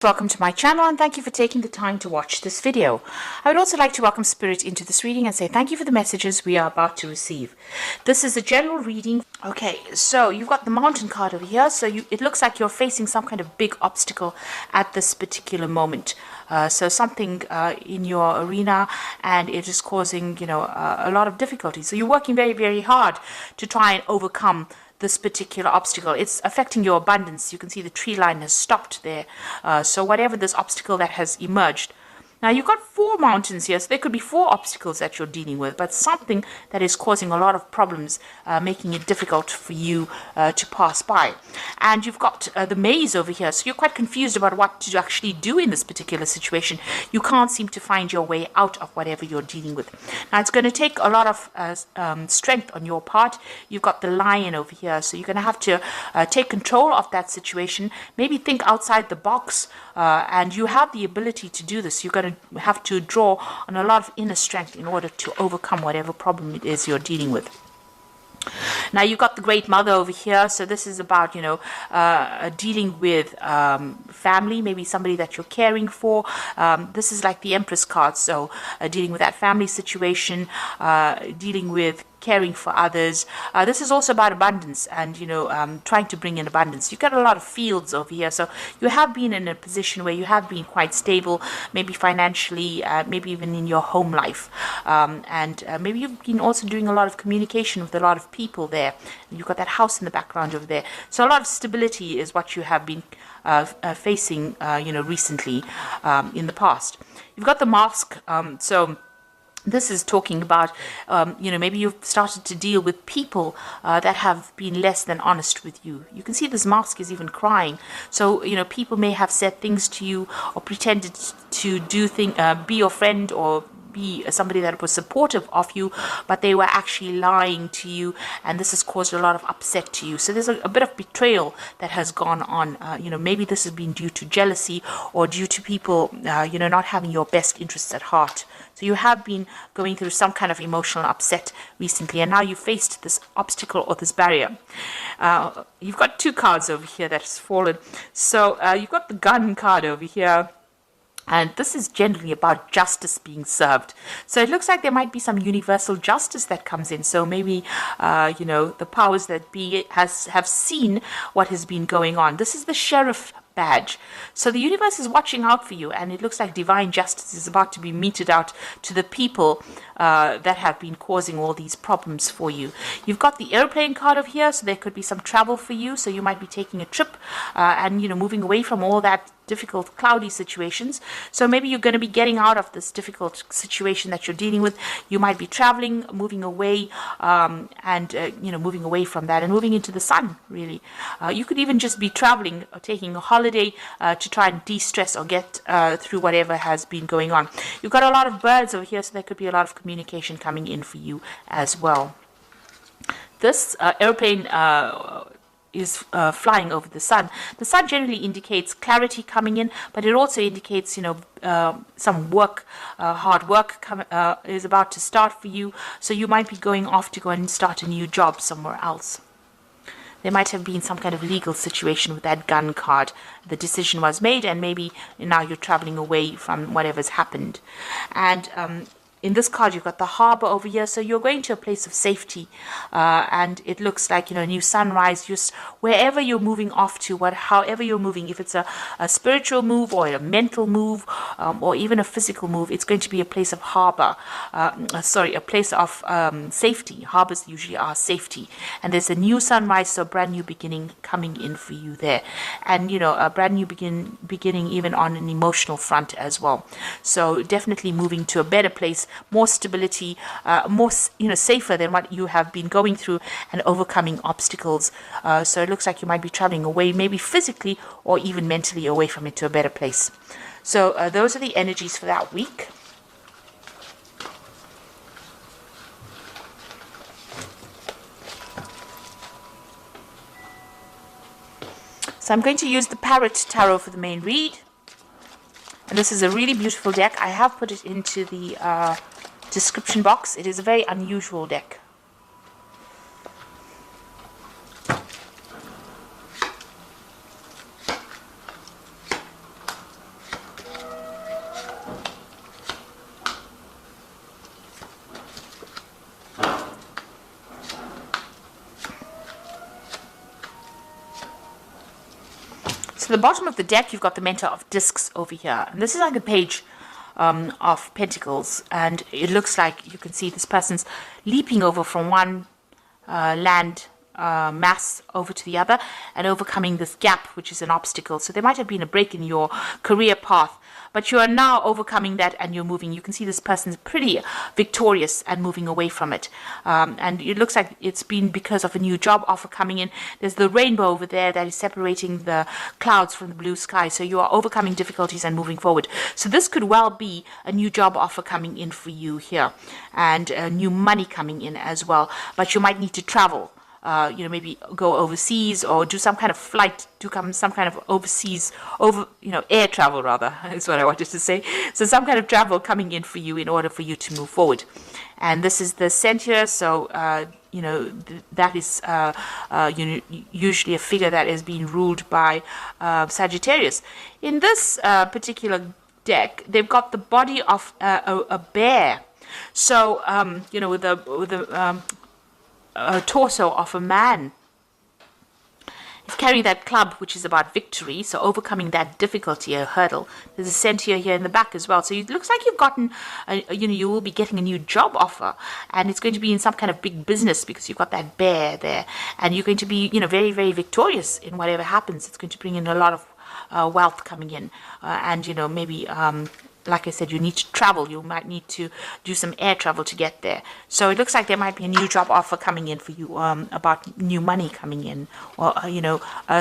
Welcome to my channel and thank you for taking the time to watch this video. I would also like to welcome Spirit into this reading and say thank you for the messages we are about to receive. This is a general reading. Okay, so you've got the Mountain card over here. So it looks like you're facing some kind of big obstacle at this particular moment. So something in your arena, and it is causing, a lot of difficulty. So you're working very, very hard to try and overcome this particular obstacle. It's affecting your abundance. You can see the tree line has stopped there. So whatever this obstacle that has emerged. Now you've got 4 mountains here, so there could be 4 obstacles that you're dealing with, but something that is causing a lot of problems, making it difficult for you to pass by. And you've got the maze over here, so you're quite confused about what to actually do in this particular situation. You can't seem to find your way out of whatever you're dealing with. Now it's going to take a lot of strength on your part. You've got the lion over here, so you're going to have to take control of that situation, maybe think outside the box, and you have the ability to do this. You're going to have to draw on a lot of inner strength in order to overcome whatever problem it is you're dealing with. Now you've got the Great Mother over here, so this is about dealing with family, maybe somebody that you're caring for. This is like the Empress card, so dealing with that family situation, dealing with caring for others. This is also about abundance and trying to bring in abundance. You've got a lot of fields over here, so you have been in a position where you have been quite stable, maybe financially, maybe even in your home life, and maybe you've been also doing a lot of communication with a lot of people there. You've got that house in the background over there, so a lot of stability is what you have been facing recently, in the past. You've got the Mask, so this is talking about, maybe you've started to deal with people that have been less than honest with you. You can see this Mask is even crying. So, people may have said things to you or pretended to be your friend or be somebody that was supportive of you, but they were actually lying to you, and this has caused a lot of upset to you. So there's a bit of betrayal that has gone on. Maybe this has been due to jealousy or due to people, not having your best interests at heart. So you have been going through some kind of emotional upset recently, and now you faced this obstacle or this barrier. You've got 2 cards over here that has fallen. So you've got the Gun card over here. And this is generally about justice being served. So it looks like there might be some universal justice that comes in. So maybe, the powers that be have seen what has been going on. This is the Sheriff badge. So the universe is watching out for you, and it looks like divine justice is about to be meted out to the people that have been causing all these problems for you. You've got the airplane card over here, so there could be some travel for you. So you might be taking a trip and moving away from all that difficult cloudy situations. So maybe you're going to be getting out of this difficult situation that you're dealing with. You might be traveling, moving away, and moving away from that and moving into the sun, really. You could even just be traveling or taking a holiday to try and de-stress or get through whatever has been going on. You've got a lot of birds over here, so there could be a lot of communication coming in for you as well. This airplane is flying over the sun. The sun generally indicates clarity coming in, but it also indicates, some work, hard work is about to start for you. So you might be going off to go and start a new job somewhere else. There might have been some kind of legal situation with that Gun card. The decision was made, and maybe now you're traveling away from whatever's happened. And in this card, you've got the harbor over here, so you're going to a place of safety, and it looks like, a new sunrise. Just wherever you're moving off to, however you're moving, if it's a spiritual move or a mental move, or even a physical move, it's going to be a place of harbor. A place of safety. Harbors usually are safety, and there's a new sunrise, so a brand new beginning coming in for you there, and a brand new beginning even on an emotional front as well. So definitely moving to a better place, more stability, more safer than what you have been going through, and overcoming obstacles. So it looks like you might be traveling away, maybe physically or even mentally away from it, to a better place. So those are the energies for that week. So I'm going to use the Parrot Tarot for the main read. And this is a really beautiful deck. I have put it into the description box. It is a very unusual deck. To the bottom of the deck, you've got the Mentor of Discs over here. And this is like a page of Pentacles. And it looks like you can see this person's leaping over from one land mass over to the other and overcoming this gap, which is an obstacle. So there might have been a break in your career path, but you are now overcoming that and you're moving. You can see this person's pretty victorious and moving away from it. And it looks like it's been because of a new job offer coming in. There's the rainbow over there that is separating the clouds from the blue sky. So you are overcoming difficulties and moving forward. So this could well be a new job offer coming in for you here, and new money coming in as well. But you might need to travel. Maybe go overseas or do some kind of flight, some kind of overseas, air travel rather, is what I wanted to say. So some kind of travel coming in for you in order for you to move forward. And this is the center, so, that is usually a figure that is being ruled by Sagittarius. In this particular deck, they've got the body of a bear. So, with a torso of a man. He's carrying that club, which is about victory, so overcoming that difficulty, a hurdle. There's a center here in the back as well. So it looks like you've gotten, you will be getting a new job offer, and it's going to be in some kind of big business because you've got that bear there, and you're going to be, very, very victorious in whatever happens. It's going to bring in a lot of wealth coming in, and maybe. Like I said, you need to travel. You might need to do some air travel to get there. So it looks like there might be a new job offer coming in for you, about new money coming in, or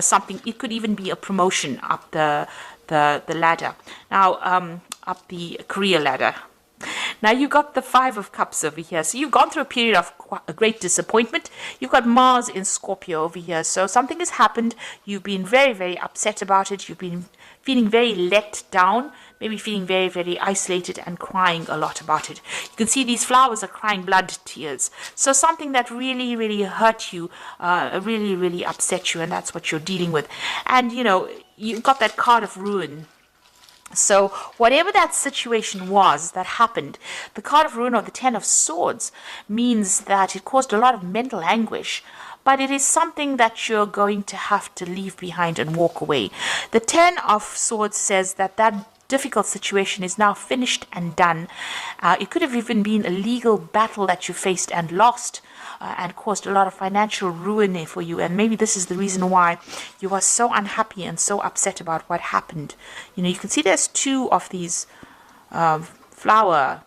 something. It could even be a promotion up the ladder. Now, up the career ladder. Now you got the Five of Cups over here. So you've gone through a period of a great disappointment. You've got Mars in Scorpio over here. So something has happened. You've been very, very upset about it. You've been feeling very let down, maybe feeling very, very isolated and crying a lot about it. You can see these flowers are crying blood tears. So something that really, really hurt you, really, really upset you, and that's what you're dealing with. And, you've got that card of ruin. So whatever that situation was that happened, the card of ruin or the Ten of Swords means that it caused a lot of mental anguish, but it is something that you're going to have to leave behind and walk away. The Ten of Swords says that difficult situation is now finished and done. It could have even been a legal battle that you faced and lost, and caused a lot of financial ruin for you. And maybe this is the reason why you are so unhappy and so upset about what happened. You can see there's two of these flower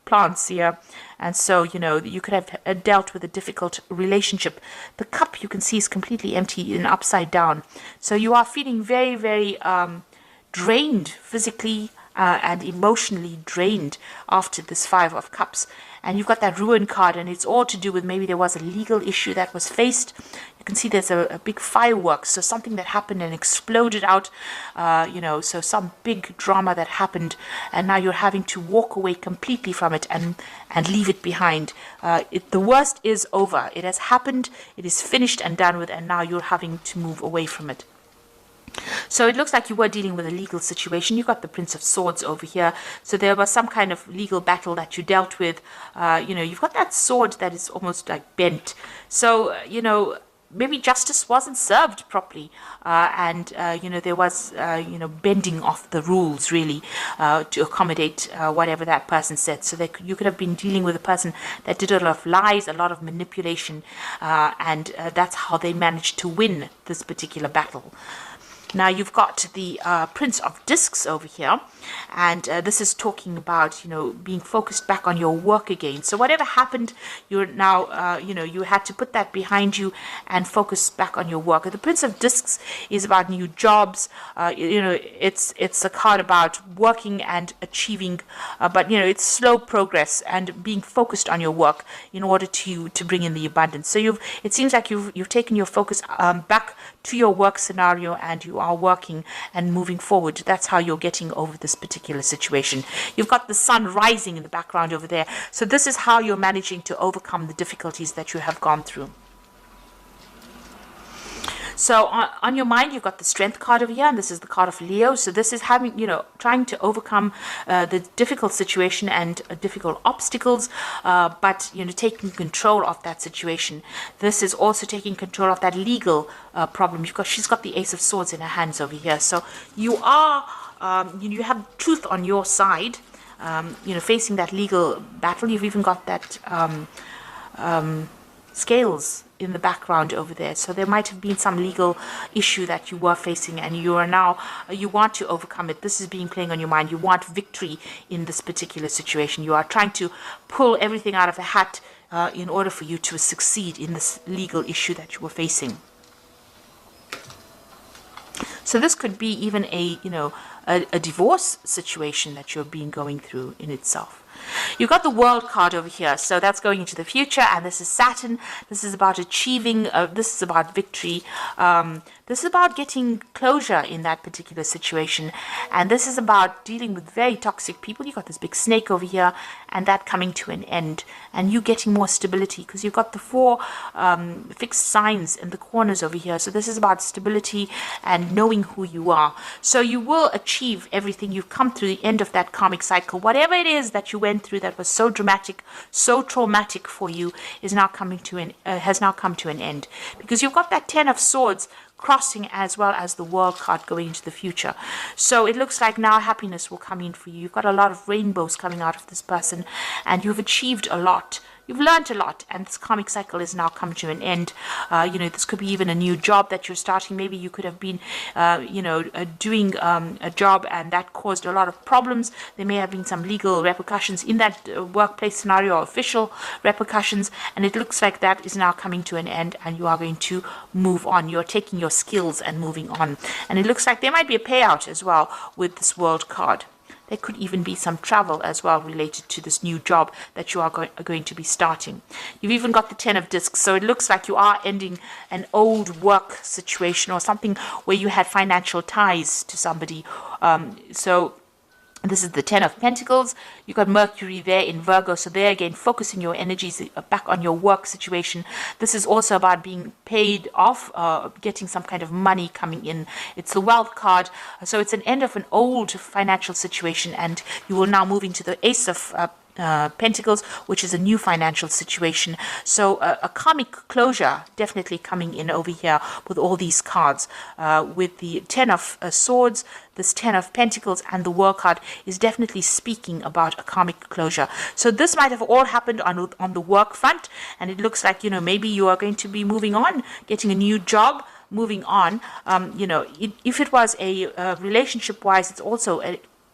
plants here. And so, you could have dealt with a difficult relationship. The cup you can see is completely empty and upside down. So you are feeling very, very drained physically and emotionally drained after this Five of Cups. And you've got that ruin card, and it's all to do with maybe there was a legal issue that was faced. You can see there's a big fireworks, so something that happened and exploded out, so some big drama that happened, and now you're having to walk away completely from it and leave it behind. The worst is over. It has happened, it is finished and done with, and now you're having to move away from it. So it looks like you were dealing with a legal situation. You've got the Prince of Swords over here. So there was some kind of legal battle that you dealt with. You've got that sword that is almost like bent. So, maybe justice wasn't served properly. There was, bending of the rules, really, to accommodate whatever that person said. So you could have been dealing with a person that did a lot of lies, a lot of manipulation, and that's how they managed to win this particular battle. Now you've got the Prince of Discs over here, and this is talking about, being focused back on your work again. So whatever happened, you're now, you had to put that behind you and focus back on your work. The Prince of Discs is about new jobs. It's a card about working and achieving, but it's slow progress and being focused on your work in order to bring in the abundance. So it seems like you've taken your focus back to your work scenario, and you are working and moving forward. That's how you're getting over this particular situation. You've got the sun rising in the background over there. So this is how you're managing to overcome the difficulties that you have gone through. So on your mind, you've got the Strength card over here, and this is the card of Leo. So this is having, trying to overcome the difficult situation and difficult obstacles, but, taking control of that situation. This is also taking control of that legal problem. She's got the Ace of Swords in her hands over here. So you are, you have truth on your side, facing that legal battle. You've even got that scales in the background over there. So there might have been some legal issue that you were facing, and you are now, you want to overcome it. This is being playing on your mind. You want victory in this particular situation. You are trying to pull everything out of the hat in order for you to succeed in this legal issue that you were facing. So this could be even a divorce situation that you're going through in itself. You've got the World card over here, so that's going into the future, and this is Saturn. This is about achieving, this is about victory. This is about getting closure in that particular situation, and this is about dealing with very toxic people. You've got this big snake over here, and that coming to an end, and you getting more stability, because you've got the 4 fixed signs in the corners over here. So this is about stability and knowing who you are. So you will achieve everything. You've come through the end of that karmic cycle. Whatever it is that you went through that was so dramatic, so traumatic for you, is now coming to has now come to an end, because you've got that 10 of Swords crossing as well as the World card going into the future. So it looks like now happiness will come in for you. You've got a lot of rainbows coming out of this person, and you've achieved a lot. You've learned a lot, and this karmic cycle is now come to an end. This could be even a new job that you're starting. Maybe you could have been, doing a job, and that caused a lot of problems. There may have been some legal repercussions in that workplace scenario, or official repercussions, and it looks like that is now coming to an end, and you are going to move on. You're taking your skills and moving on. And it looks like there might be a payout as well with this World card. There could even be some travel as well related to this new job that you are going to be starting. You've even got the 10 of Discs, so it looks like you are ending an old work situation or something where you had financial ties to somebody. This is the 10 of Pentacles. You've got Mercury there in Virgo. So there again, focusing your energies back on your work situation. This is also about being paid off, getting some kind of money coming in. It's the Wealth card. So it's an end of an old financial situation, and you will now move into the Ace of Pentacles, which is a new financial situation. So a karmic closure definitely coming in over here with all these cards. With the 10 of Swords, this 10 of Pentacles, and the World card is definitely speaking about a karmic closure. So this might have all happened on the work front, and it looks like, maybe you are going to be moving on, getting a new job, moving on. If it was a relationship-wise, it's also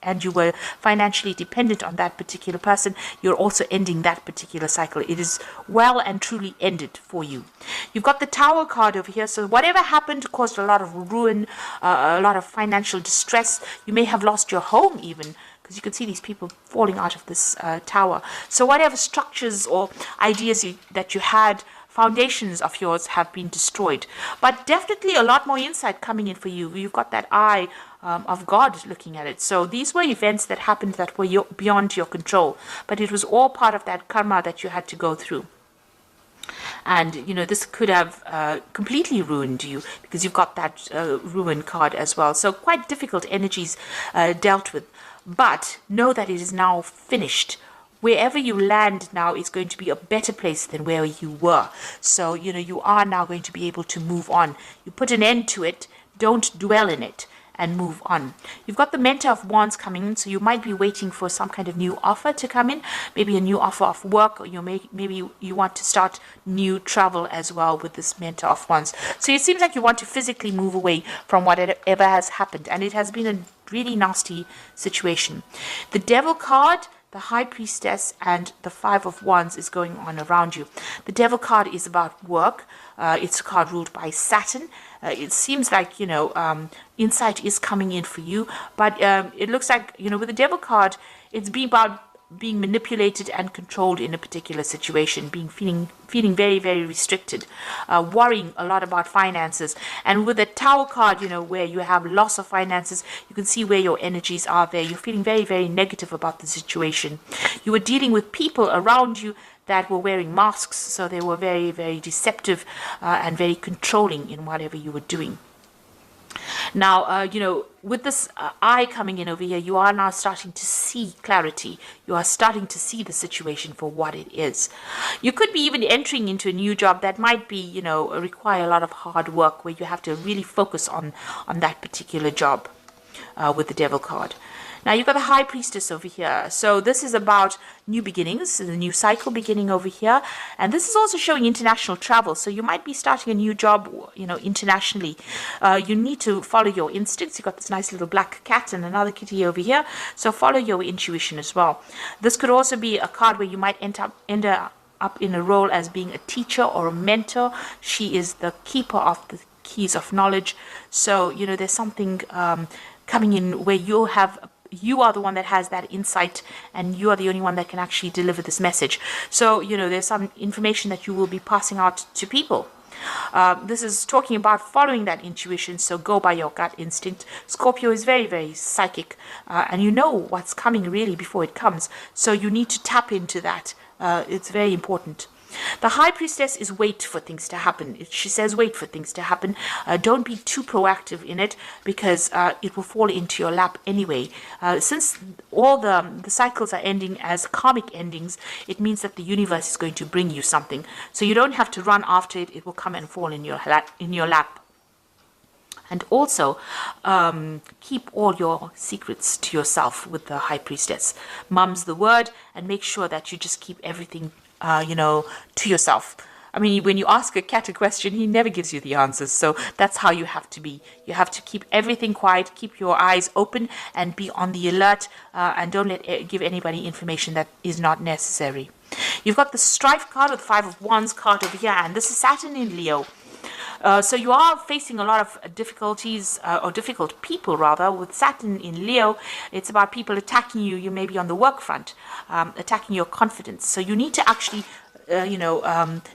and you were financially dependent on that particular person, you're also ending that particular cycle. It is well and truly ended for you. You've got the Tower card over here. So whatever happened caused a lot of ruin, a lot of financial distress. You may have lost your home even, because you can see these people falling out of this tower. So whatever structures or ideas that you had, foundations of yours have been destroyed. But definitely a lot more insight coming in for you. You've got that eye of God looking at it. So these were events that happened that were beyond your control, but it was all part of that karma that you had to go through. And this could have completely ruined you, because you've got that ruin card as well. So quite difficult energies dealt with, but know that it is now finished. Wherever you land now is going to be a better place than where you were. So you are now going to be able to move on. You put an end to it, don't dwell in it, and move on. You've got the Mentor of Wands coming in, so you might be waiting for some kind of new offer to come in, maybe a new offer of work, or maybe you want to start new travel as well with this Mentor of Wands. So it seems like you want to physically move away from whatever has happened, and it has been a really nasty situation. The Devil card, the High Priestess, and the 5 of Wands is going on around you. The Devil card is about work. It's a card ruled by Saturn. It seems like, insight is coming in for you. But it looks like, with the Devil card, it's about being manipulated and controlled in a particular situation, feeling very, very restricted, worrying a lot about finances. And with the Tower card, where you have loss of finances, you can see where your energies are there. You're feeling very, very negative about the situation. You are dealing with people around you that were wearing masks, so they were very, very deceptive and very controlling in whatever you were doing. Now, with this eye coming in over here, you are now starting to see clarity. You are starting to see the situation for what it is. You could be even entering into a new job that might be, require a lot of hard work, where you have to really focus on that particular job with the Devil card. Now, you've got the High Priestess over here. So this is about new beginnings, the new cycle beginning over here. And this is also showing international travel. So you might be starting a new job, internationally. You need to follow your instincts. You've got this nice little black cat and another kitty over here. So follow your intuition as well. This could also be a card where you might end up in a role as being a teacher or a mentor. She is the keeper of the keys of knowledge. So, there's something coming in where you are the one that has that insight, and you are the only one that can actually deliver this message. So, there's some information that you will be passing out to people. This is talking about following that intuition, so go by your gut instinct. Scorpio is very, very psychic, and you know what's coming really before it comes. So you need to tap into that. It's very important. The High Priestess is wait for things to happen. She says wait for things to happen. Don't be too proactive in it, because it will fall into your lap anyway. Since all the cycles are ending as karmic endings, it means that the universe is going to bring you something. So you don't have to run after it. It will come and fall in your lap. And also, keep all your secrets to yourself with the High Priestess. Mum's the word, and make sure that you just keep everything to yourself. I mean, when you ask a cat a question, he never gives you the answers. So that's how you have to be. You have to keep everything quiet, keep your eyes open, and be on the alert, and don't give anybody information that is not necessary. You've got the Strife card, or the Five of Wands card over here, and this is Saturn in Leo. So you are facing a lot of difficulties, or difficult people rather, with Saturn in Leo. It's about people attacking you. You may be on the work front, attacking your confidence. So you need to actually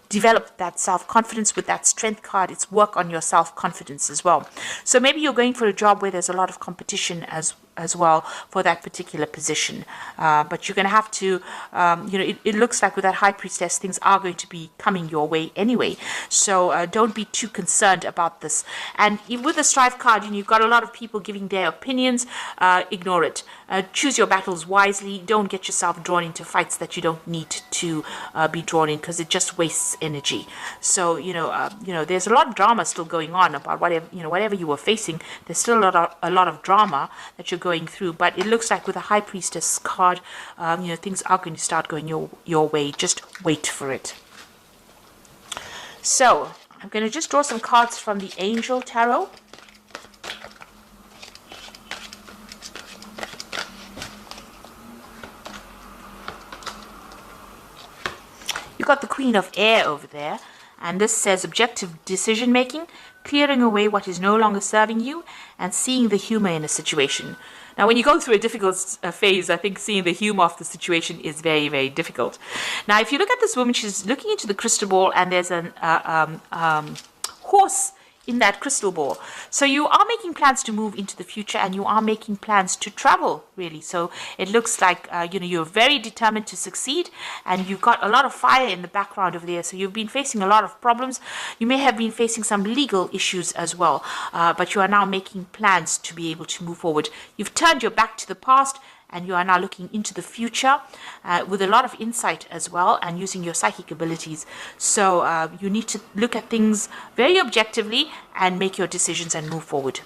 develop that self-confidence with that Strength card. It's work on your self-confidence as well. So maybe you're going for a job where there's a lot of competition as well for that particular position. But you're going to have to, it looks like with that High Priestess, things are going to be coming your way anyway. So don't be too concerned about this. And with the Strife card, you've got a lot of people giving their opinions. Ignore it. Choose your battles wisely. Don't get yourself drawn into fights that you don't need to be drawn in, because it just wastes energy. So, there's a lot of drama still going on about whatever you were facing. There's still a lot of drama that you're going through, but it looks like with a High Priestess card, things are going to start going your way. Just wait for it. So I'm going to just draw some cards from the Angel Tarot. You've got the Queen of Air over there, and this says objective decision making, clearing away what is no longer serving you, and seeing the humor in a situation. Now, when you go through a difficult phase, I think seeing the humor of the situation is very, very difficult. Now, if you look at this woman, she's looking into the crystal ball, and there's an horse in that crystal ball. So you are making plans to move into the future, and you are making plans to travel, really. So it looks like, you're very determined to succeed, and you've got a lot of fire in the background over there. So you've been facing a lot of problems. You may have been facing some legal issues as well, but you are now making plans to be able to move forward. You've turned your back to the past, and you are now looking into the future with a lot of insight as well, and using your psychic abilities. So you need to look at things very objectively and make your decisions and move forward.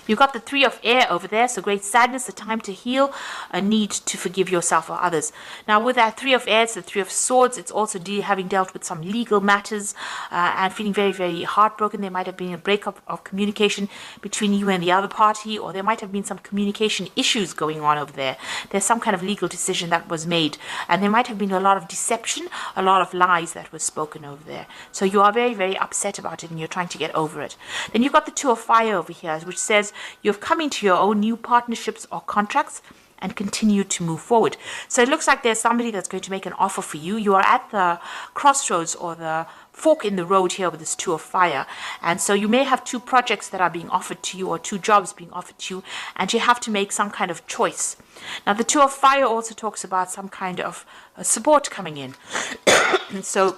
You've got the Three of Air over there, so great sadness, a time to heal, a need to forgive yourself or others. Now, with that Three of Air, it's the Three of Swords. It's also having dealt with some legal matters and feeling very, very heartbroken. There might have been a breakup of communication between you and the other party, or there might have been some communication issues going on over there. There's some kind of legal decision that was made, and there might have been a lot of deception, a lot of lies that were spoken over there. So you are very, very upset about it, and you're trying to get over it. Then you've got the Two of Fire over here, which says you've come into your own new partnerships or contracts, and continue to move forward. So it looks like there's somebody that's going to make an offer for you. You are at the crossroads or the fork in the road here with this Two of Fire, and so you may have two projects that are being offered to you, or two jobs being offered to you, and you have to make some kind of choice. Now the Two of Fire also talks about some kind of support coming in. So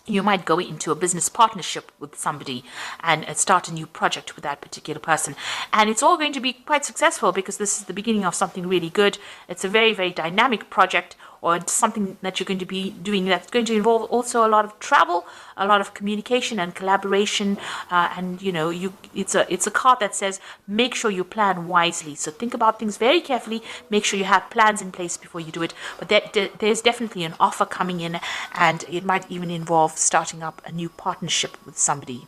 you might go into a business partnership with somebody and start a new project with that particular person. And it's all going to be quite successful because this is the beginning of something really good. It's a very, very dynamic project, or it's something that you're going to be doing that's going to involve also a lot of travel, a lot of communication and collaboration. And, you know, it's a card that says make sure you plan wisely. So think about things very carefully. Make sure you have plans in place before you do it. But there's definitely an offer coming in, and it might even involve starting up a new partnership with somebody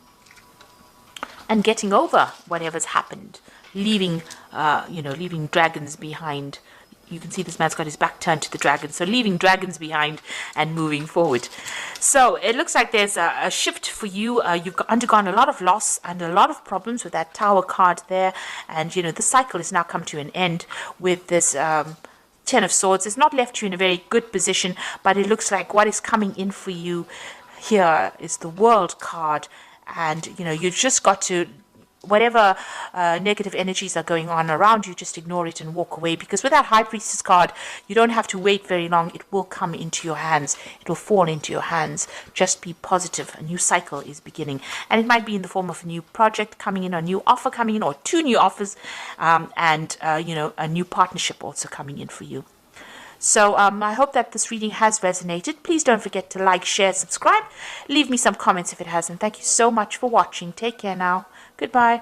and getting over whatever's happened, leaving dragons behind. You can see this man's got his back turned to the dragon, so leaving dragons behind and moving forward. So it looks like there's a shift for you. You've undergone a lot of loss and a lot of problems with that Tower card there, and you know the cycle has now come to an end with this Ten of Swords. It's not left you in a very good position, but it looks like what is coming in for you here is the World card, and you know you've just got to, whatever negative energies are going on around you, just ignore it and walk away, because with that High Priestess card, you don't have to wait very long. It will come into your hands. It will fall into your hands. Just be positive. A new cycle is beginning, and it might be in the form of a new project coming in, or a new offer coming in, or two new offers, and a new partnership also coming in for you. So I hope that this reading has resonated. Please don't forget to like, share, subscribe. Leave me some comments if it hasn't. Thank you so much for watching. Take care now. Goodbye.